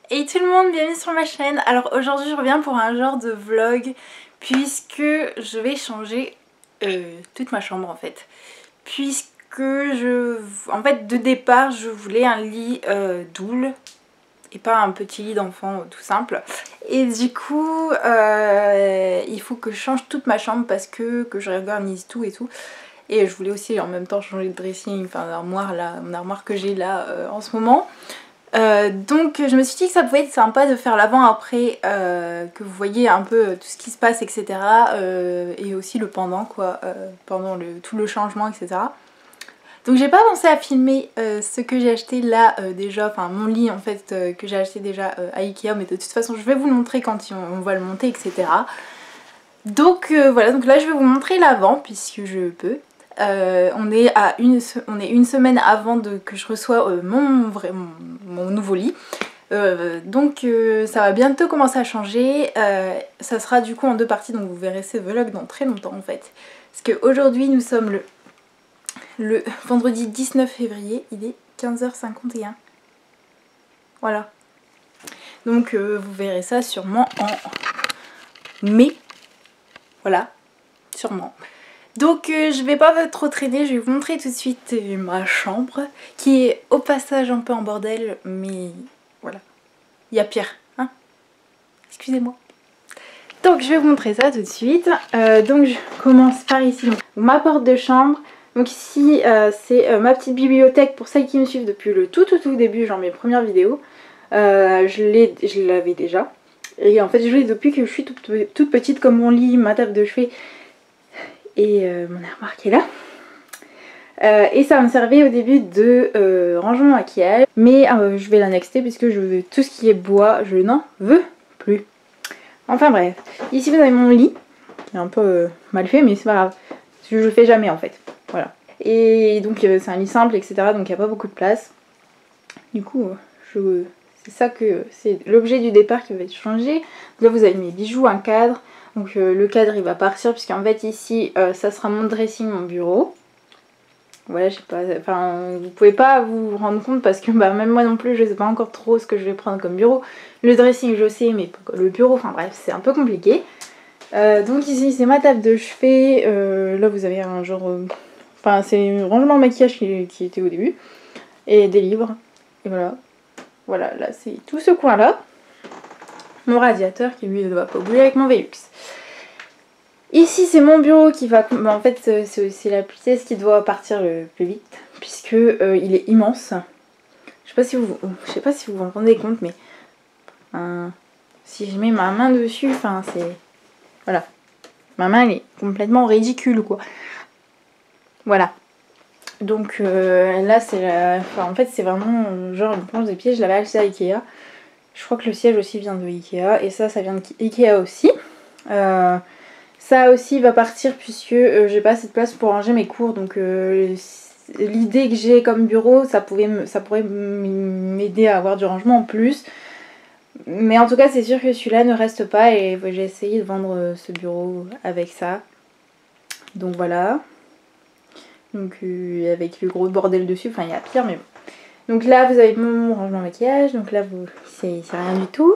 Hey tout le monde, bienvenue sur ma chaîne. Alors aujourd'hui je reviens pour un genre de vlog puisque je vais changer toute ma chambre en fait. Puisque en fait de départ je voulais un lit double et pas un petit lit d'enfant tout simple. Et du coup il faut que je change toute ma chambre parce que je réorganise tout et tout. Et je voulais aussi en même temps changer de dressing, enfin l'armoire là, mon armoire que j'ai là en ce moment. Donc je me suis dit que ça pouvait être sympa de faire l'avant-après, que vous voyez un peu tout ce qui se passe, etc. Et aussi le pendant quoi, pendant tout le changement, etc. Donc j'ai pas pensé à filmer ce que j'ai acheté là déjà, enfin mon lit en fait que j'ai acheté déjà à Ikea, mais de toute façon je vais vous le montrer quand on va le monter, etc. Donc voilà, donc là je vais vous montrer l'avant puisque je peux. On est une semaine avant que je reçois mon nouveau lit. Donc ça va bientôt commencer à changer. Ça sera du coup en deux parties, donc vous verrez ces vlogs dans très longtemps en fait. Parce qu'aujourd'hui nous sommes le vendredi 19 février, il est 15h51. Voilà. Donc vous verrez ça sûrement en mai. Voilà, sûrement. Donc je vais pas trop traîner, je vais vous montrer tout de suite ma chambre qui est au passage un peu en bordel, mais voilà, il y a pire, hein, excusez-moi. Donc je vais vous montrer ça tout de suite. Donc je commence par ici, donc, ma porte de chambre. Donc ici c'est ma petite bibliothèque pour celles qui me suivent depuis le tout début, genre mes premières vidéos. Je l'avais déjà. Et en fait je l'ai depuis que je suis toute petite, comme mon lit, ma table de chevet et mon armoire qui est là. Et ça me servait au début de rangement maquillage, mais je vais l'annexer puisque je veux tout ce qui est bois, je n'en veux plus. Enfin bref, ici vous avez mon lit, qui est un peu mal fait mais c'est pas grave, parce que je le fais jamais en fait, voilà. Et donc c'est un lit simple, etc., donc il n'y a pas beaucoup de place. Du coup c'est ça que c'est l'objet du départ qui va être changé. Là vous avez mes bijoux, un cadre, donc le cadre il va partir puisqu'en fait ici ça sera mon dressing, mon bureau. Voilà, je sais pas, enfin vous pouvez pas vous rendre compte parce que bah, même moi non plus je sais pas encore trop ce que je vais prendre comme bureau. Le dressing je sais, mais le bureau, enfin bref, c'est un peu compliqué. Donc ici c'est ma table de chevet, là vous avez un genre, enfin c'est rangement maquillage qui était au début, et des livres, et voilà. Voilà, là c'est tout ce coin là. Mon radiateur qui lui ne va pas bouger avec mon Velux. Ici c'est mon bureau qui va, en fait c'est la pièce qui doit partir le plus vite puisque il est immense. Je sais pas si vous vous rendez compte, mais si je mets ma main dessus, enfin c'est, voilà, ma main elle est complètement ridicule quoi. Voilà. Donc là c'est en fait c'est vraiment genre une planche des pieds, je l'avais acheté à Ikea. Je crois que le siège aussi vient de Ikea et ça vient de Ikea aussi. Ça aussi va partir puisque j'ai pas assez de place pour ranger mes cours, donc l'idée que j'ai comme bureau ça pourrait m'aider à avoir du rangement en plus. Mais en tout cas c'est sûr que celui-là ne reste pas et j'ai essayé de vendre ce bureau avec ça. Donc voilà. Donc avec le gros bordel dessus, enfin il y a pire mais bon. Donc là vous avez mon rangement maquillage, donc là c'est rien du tout.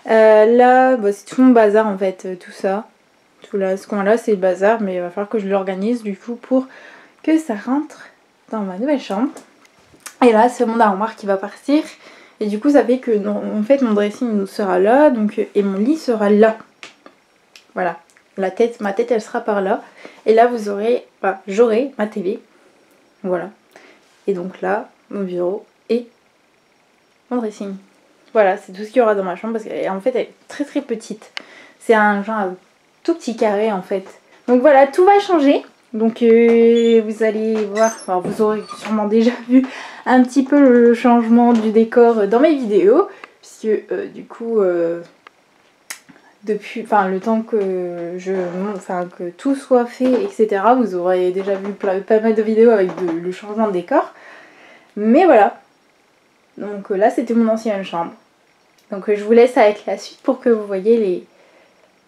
Là bah, c'est tout mon bazar en fait, tout ça. Tout là, ce coin là c'est le bazar, mais il va falloir que je l'organise du coup pour que ça rentre dans ma nouvelle chambre. Et là c'est mon armoire qui va partir. Et du coup ça fait que en fait mon dressing sera là, donc, et mon lit sera là. Voilà. Ma tête elle sera par là. Et là vous aurez, enfin, j'aurai ma télé. Voilà. Et donc là, mon bureau et mon dressing. Voilà, c'est tout ce qu'il y aura dans ma chambre parce qu'en fait elle est très très petite. C'est un genre tout petit carré en fait. Donc voilà, tout va changer. Donc vous allez voir, alors vous aurez sûrement déjà vu un petit peu le changement du décor dans mes vidéos. Puisque du coup, depuis, enfin le temps que que tout soit fait, etc. Vous aurez déjà vu pas mal de vidéos avec le changement de décor. Mais voilà. Donc là c'était mon ancienne chambre. Donc je vous laisse avec la suite pour que vous voyez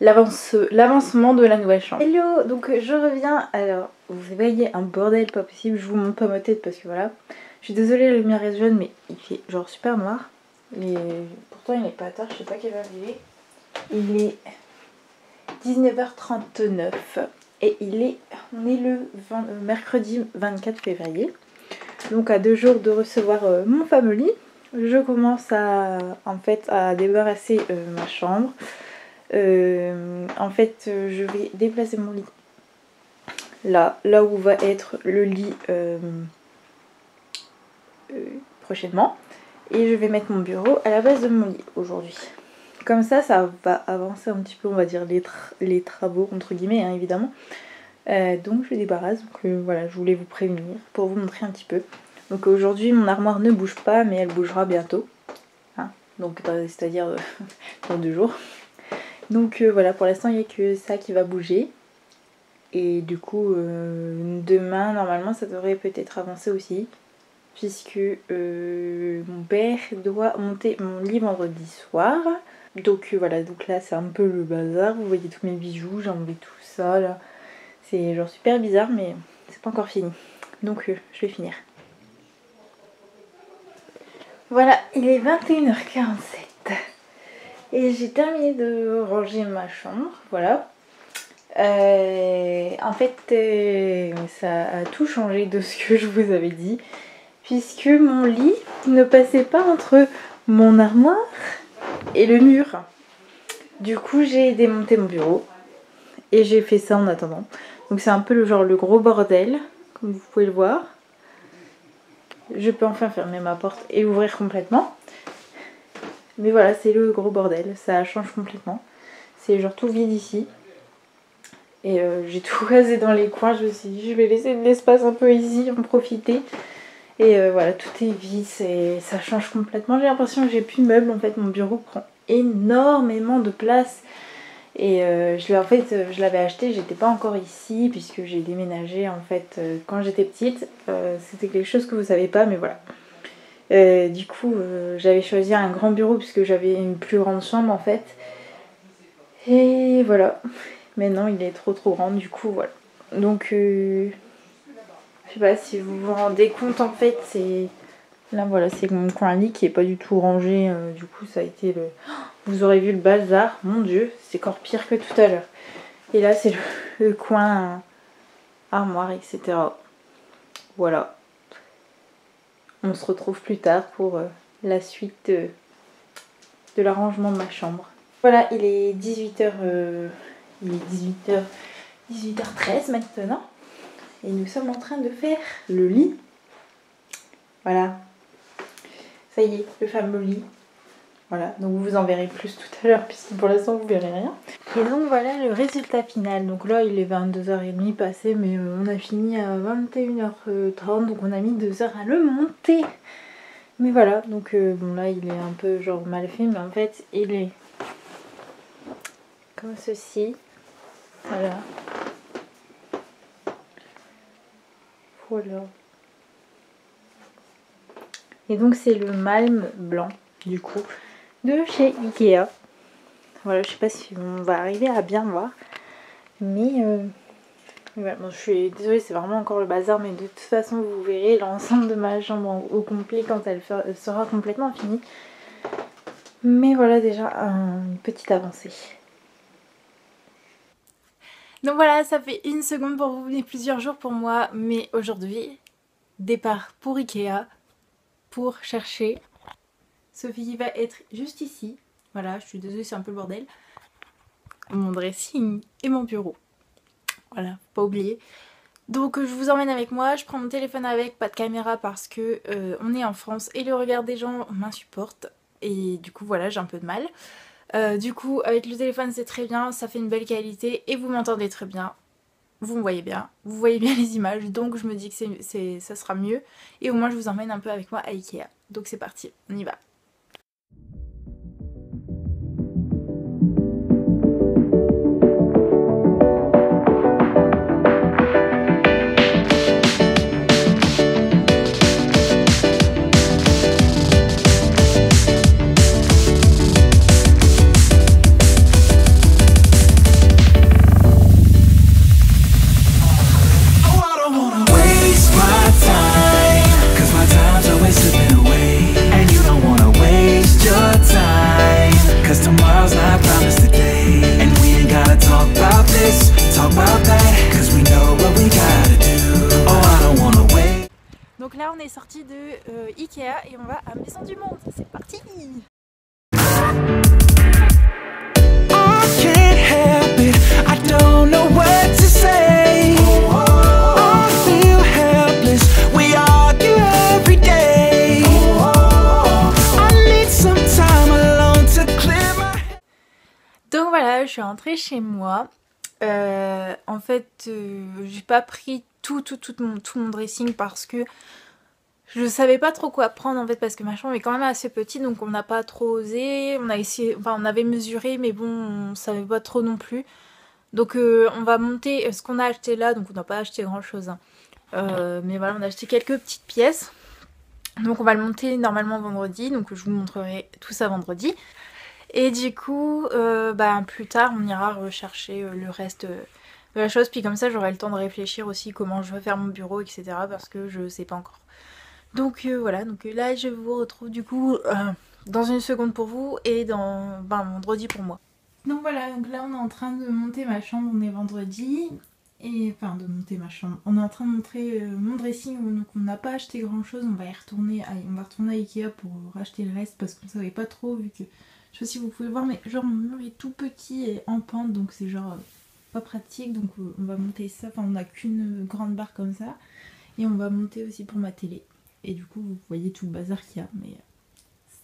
l'avancement de la nouvelle chambre. Hello, donc je reviens. Alors vous voyez un bordel pas possible, je vous montre pas ma tête parce que voilà. Je suis désolée, la lumière est jaune mais il fait genre super noir. Et pourtant il n'est pas tard, je sais pas quelle heure il est. Il est 19h39 et on est le mercredi 24 février. Donc à 2 jours de recevoir mon fameux lit, je commence en fait à débarrasser ma chambre. En fait je vais déplacer mon lit là où va être le lit prochainement, et je vais mettre mon bureau à la base de mon lit aujourd'hui. Comme ça va avancer un petit peu, on va dire, les travaux entre guillemets, hein, évidemment. Donc je débarrasse, donc voilà, je voulais vous prévenir pour vous montrer un petit peu. Donc aujourd'hui mon armoire ne bouge pas, mais elle bougera bientôt, hein, donc c'est-à-dire dans 2 jours. Donc voilà, pour l'instant il n'y a que ça qui va bouger. Et du coup demain normalement ça devrait peut-être avancer aussi, puisque mon père doit monter mon lit vendredi soir. Donc voilà, donc là c'est un peu le bazar, vous voyez tous mes bijoux, j'ai enlevé tout ça là. C'est genre super bizarre, mais c'est pas encore fini. Donc je vais finir. Voilà, il est 21h47 et j'ai terminé de ranger ma chambre, voilà. En fait ça a tout changé de ce que je vous avais dit, puisque mon lit ne passait pas entre mon armoire et le mur. Du coup j'ai démonté mon bureau et j'ai fait ça en attendant. Donc c'est un peu le gros bordel, comme vous pouvez le voir. Je peux enfin fermer ma porte et ouvrir complètement. Mais voilà, c'est le gros bordel, ça change complètement. C'est genre tout vide ici. Et j'ai tout rasé dans les coins, je me suis dit je vais laisser de l'espace un peu ici, en profiter. Et voilà, tout est vide, ça change complètement. J'ai l'impression que j'ai plus de meubles, en fait mon bureau prend énormément de place. Et je l'avais acheté, j'étais pas encore ici puisque j'ai déménagé en fait quand j'étais petite. C'était quelque chose que vous savez pas, mais voilà. Du coup j'avais choisi un grand bureau puisque j'avais une plus grande chambre en fait. Et voilà, maintenant il est trop grand, du coup voilà. Donc je sais pas si vous vous rendez compte, en fait c'est... Là voilà, c'est mon coin lit qui est pas du tout rangé, du coup ça a été le... Vous aurez vu le bazar, mon dieu, c'est encore pire que tout à l'heure. Et là c'est le coin armoire, etc. Voilà. On se retrouve plus tard pour la suite de l'arrangement de ma chambre. Voilà, il est 18h, il est 18h13 maintenant. Et nous sommes en train de faire le lit. Voilà. Ça y est, le fameux lit. Voilà, donc vous en verrez plus tout à l'heure, puisque pour l'instant vous verrez rien. Et donc voilà le résultat final. Donc là il est 22h30 passé, mais on a fini à 21h30, donc on a mis 2 heures à le monter. Mais voilà, donc bon là il est un peu genre mal fait, mais en fait il est comme ceci. Voilà. Voilà. Et donc c'est le Malm blanc du coup de chez Ikea. Voilà, je sais pas si on va arriver à bien voir, mais voilà, bon, je suis désolée, c'est vraiment encore le bazar, mais de toute façon vous verrez l'ensemble de ma chambre au complet quand elle sera complètement finie. Mais voilà déjà une petite avancée. Donc voilà, ça fait 1 seconde pour vous et plusieurs jours pour moi, mais aujourd'hui, départ pour Ikea pour chercher Sophie qui va être juste ici. Voilà, je suis désolée, c'est un peu le bordel. Mon dressing et mon bureau. Voilà, faut pas oublier. Donc je vous emmène avec moi, je prends mon téléphone avec, pas de caméra parce que on est en France et le regard des gens m'insupporte. Et du coup voilà, j'ai un peu de mal. Du coup avec le téléphone c'est très bien, ça fait une belle qualité et vous m'entendez très bien. Vous me voyez bien, vous voyez bien les images, donc je me dis que ça sera mieux. Et au moins je vous emmène un peu avec moi à Ikea. Donc c'est parti, on y va. Waste my time, 'cause my time's always slipping away, and you don't wanna est sorti de Ikea et on va à Maison du Monde. C'est parti! Donc voilà, je suis rentrée chez moi. En fait, j'ai pas pris tout mon dressing parce que je savais pas trop quoi prendre en fait, parce que ma chambre est quand même assez petite, donc on n'a pas trop osé. On a essayé, enfin on avait mesuré, mais bon, on savait pas trop non plus. Donc on va monter ce qu'on a acheté là, donc on n'a pas acheté grand chose. Hein. Mais voilà, on a acheté quelques petites pièces. Donc on va le monter normalement vendredi, donc je vous montrerai tout ça vendredi. Et du coup, plus tard, on ira rechercher le reste de la chose. Puis comme ça, j'aurai le temps de réfléchir aussi comment je veux faire mon bureau, etc. Parce que je sais pas encore. Donc voilà, donc là, je vous retrouve du coup dans une seconde pour vous et dans vendredi pour moi. Donc voilà, donc là, on est en train de monter ma chambre, on est vendredi. Et enfin, de monter ma chambre. On est en train de montrer mon dressing, donc on n'a pas acheté grand chose. On va retourner à Ikea pour racheter le reste parce qu'on savait pas trop, vu que je sais pas si vous pouvez voir, mais genre mon mur est tout petit et en pente, donc c'est genre pas pratique. Donc on va monter ça, enfin on n'a qu'une grande barre comme ça. Et on va monter aussi pour ma télé. Et du coup vous voyez tout le bazar qu'il y a, mais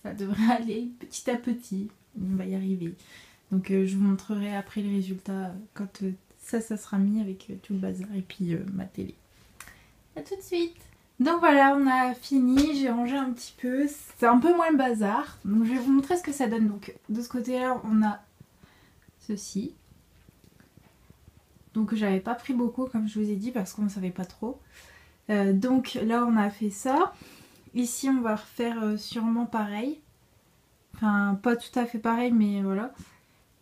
ça devrait aller petit à petit. On va y arriver. Donc je vous montrerai après les résultats quand ça sera mis avec tout le bazar et puis ma télé. A tout de suite. Donc voilà, on a fini, j'ai rangé un petit peu, c'est un peu moins le bazar. Donc je vais vous montrer ce que ça donne. Donc de ce côté-là, on a ceci. Donc j'avais pas pris beaucoup comme je vous ai dit parce qu'on ne savait pas trop. Donc là on a fait ça. Ici on va refaire sûrement pareil. Enfin pas tout à fait pareil, mais voilà.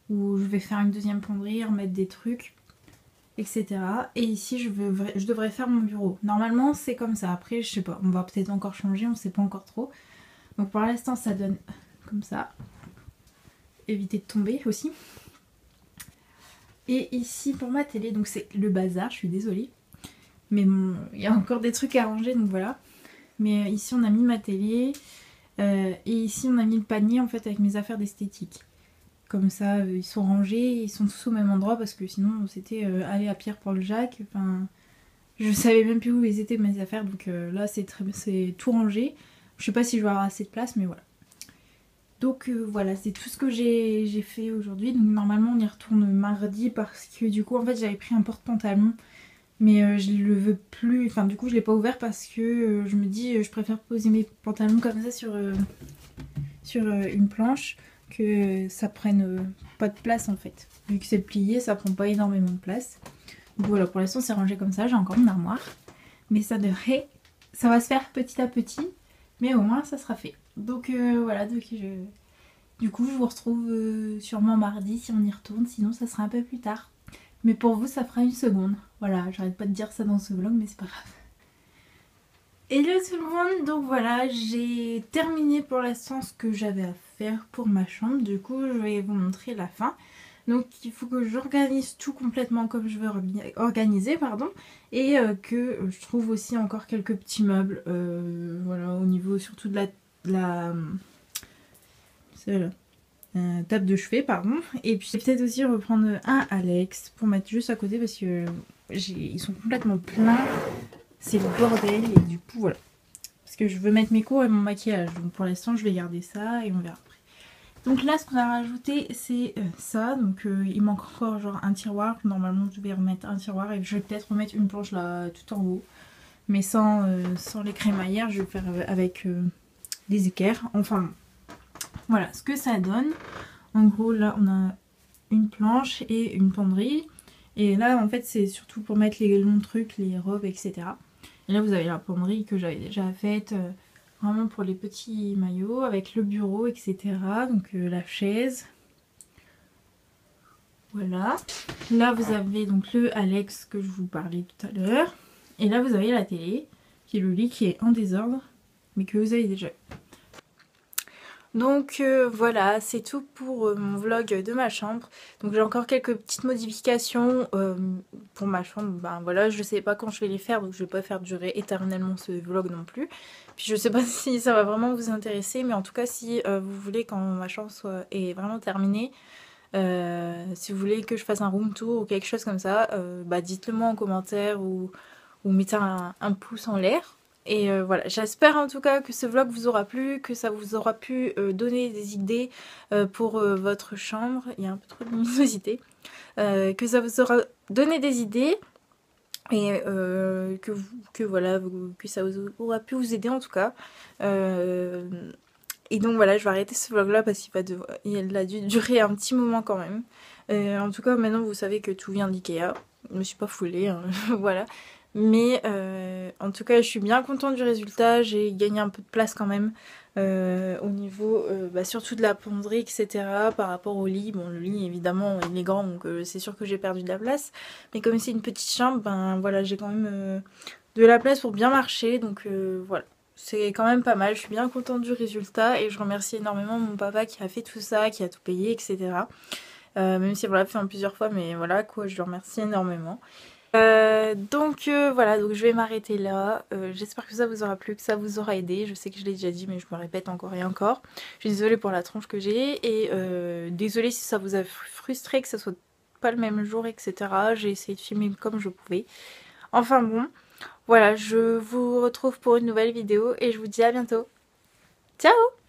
Où je vais faire une deuxième penderie, remettre des trucs, etc. Et ici je devrais faire mon bureau. Normalement c'est comme ça. Après je sais pas, on va peut-être encore changer, on sait pas encore trop. Donc pour l'instant ça donne comme ça. Éviter de tomber aussi. Et ici pour ma télé, donc c'est le bazar, je suis désolée. Mais bon, il y a encore des trucs à ranger, donc voilà. Mais ici on a mis ma télé. Et ici on a mis le panier en fait avec mes affaires d'esthétique. Comme ça, ils sont rangés, ils sont tous au même endroit parce que sinon c'était aller à Pierre-Paul-Jacques. Enfin, je savais même plus où ils étaient mes affaires, donc là c'est tout rangé. Je sais pas si je vais avoir assez de place, mais voilà. Donc voilà, c'est tout ce que j'ai fait aujourd'hui. Donc normalement on y retourne mardi parce que du coup en fait j'avais pris un porte-pantalon. Mais je le veux plus, enfin du coup je l'ai pas ouvert parce que je me dis je préfère poser mes pantalons comme ça sur une planche, que ça prenne pas de place en fait. Vu que c'est plié, ça prend pas énormément de place. Donc voilà, pour l'instant c'est rangé comme ça, j'ai encore une armoire. Mais ça va se faire petit à petit, mais au moins ça sera fait. Donc voilà, du coup je vous retrouve sûrement mardi si on y retourne, sinon ça sera un peu plus tard. Mais pour vous ça fera une seconde. Voilà, j'arrête pas de dire ça dans ce vlog, mais c'est pas grave. Hello tout le monde, donc voilà, j'ai terminé pour l'instant ce que j'avais à faire pour ma chambre. Du coup je vais vous montrer la fin. Donc il faut que j'organise tout complètement comme je veux organiser, pardon. Et que je trouve aussi encore quelques petits meubles, voilà, au niveau surtout de la table de chevet, pardon. Et puis peut-être aussi reprendre un Alex pour mettre juste à côté parce que ils sont complètement pleins. C'est le bordel et du coup voilà. Parce que je veux mettre mes cours et mon maquillage. Donc pour l'instant je vais garder ça et on verra après. Donc là ce qu'on a rajouté c'est ça. Donc il manque encore genre un tiroir. Normalement je vais remettre un tiroir et je vais peut-être remettre une planche là tout en haut. Mais sans les crémaillères, je vais le faire avec des équerres. Enfin bon. Voilà ce que ça donne. En gros là on a une planche et une penderie. Et là en fait c'est surtout pour mettre les longs trucs, les robes, etc. Et là vous avez la penderie que j'avais déjà faite vraiment pour les petits maillots avec le bureau, etc. Donc la chaise. Voilà. Là vous avez donc le Alex que je vous parlais tout à l'heure. Et là vous avez la télé, qui est le lit qui est en désordre, mais que vous avez déjà. Donc voilà, c'est tout pour mon vlog de ma chambre. Donc j'ai encore quelques petites modifications pour ma chambre. Ben voilà, je sais pas quand je vais les faire, donc je vais pas faire durer éternellement ce vlog non plus. Puis je sais pas si ça va vraiment vous intéresser, mais en tout cas si vous voulez quand ma chambre est vraiment terminée, si vous voulez que je fasse un room tour ou quelque chose comme ça, bah dites-le moi en commentaire ou mettez un pouce en l'air. Et voilà, j'espère en tout cas que ce vlog vous aura plu, que ça vous aura pu donner des idées pour votre chambre. Il y a un peu trop de luminosité. Que ça vous aura donné des idées et voilà, que ça vous aura pu vous aider en tout cas. Et donc voilà, je vais arrêter ce vlog là parce qu'il a dû durer un petit moment quand même. En tout cas, maintenant vous savez que tout vient d'Ikea. Je me suis pas foulée, hein. Voilà. Mais en tout cas, je suis bien contente du résultat. J'ai gagné un peu de place quand même au niveau surtout de la penderie, etc. Par rapport au lit. Bon, le lit évidemment il est grand, donc c'est sûr que j'ai perdu de la place. Mais comme c'est une petite chambre, ben voilà, j'ai quand même de la place pour bien marcher. Donc voilà. C'est quand même pas mal, je suis bien contente du résultat et je remercie énormément mon papa qui a fait tout ça, qui a tout payé, etc. Même si on l'a fait en plusieurs fois, mais voilà quoi, je le remercie énormément. Voilà, donc je vais m'arrêter là. J'espère que ça vous aura plu, que ça vous aura aidé. Je sais que je l'ai déjà dit, mais je me répète encore et encore. Je suis désolée pour la tronche que j'ai et désolée si ça vous a frustré que ça soit pas le même jour, etc. J'ai essayé de filmer comme je pouvais. Enfin bon. Voilà, je vous retrouve pour une nouvelle vidéo et je vous dis à bientôt. Ciao!